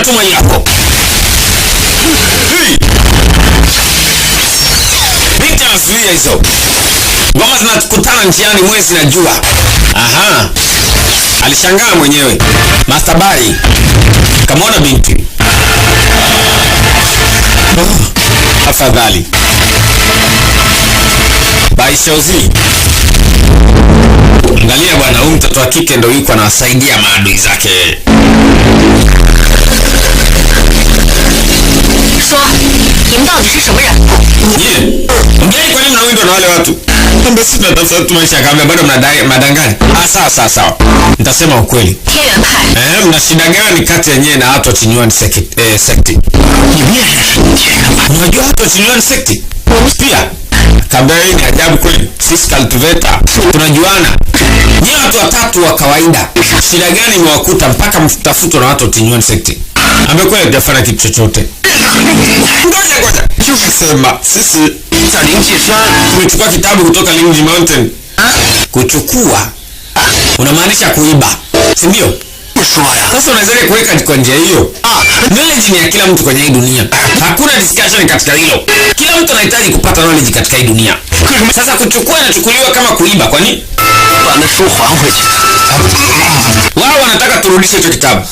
natuma yako. Binti anazuia hizo. Ngoma zinakutana njiani, mwezi na jua. Aha. Alishangaa mwenyewe. Master Bai kamwona binti. Afadhali. Bai Shozi. Angalia bwana, huyu mtoto wa kike ndio yuko anawasaidia maadui zake. Mgeni, kwa nini mnawindwa na wale watu? Kumbe sisi tunatafuta tu maisha kama bado mnadai madangani. Sawa. Nitasema ukweli. Mna shida gani kati yenyewe na watu wa Qingyuan sekti? Unajua watu wa Qingyuan sekti? Pia kabla hii ni ajabu kweli. Sisi cultivator tunajuana. Ni watu watatu wa kawaida. Shida gani imewakuta mpaka mtafutwe na watu wa Qingyuan sekti? Amekuwa hajafanya kitu chochote. Ngoja. Sema sisi tumechukua kitabu kutoka Lingji Mountain. Kuchukua unamaanisha kuiba, si ndio? Sasa unawezaje kuweka kwa njia hiyo? Knowledge ni ya kila mtu kwenye hii dunia. Hakuna discussion katika hilo. Kila mtu anahitaji kupata knowledge katika hii dunia. Sasa kuchukua inachukuliwa kama kuiba, kwa nini? Wao wanataka turudishe hicho kitabu.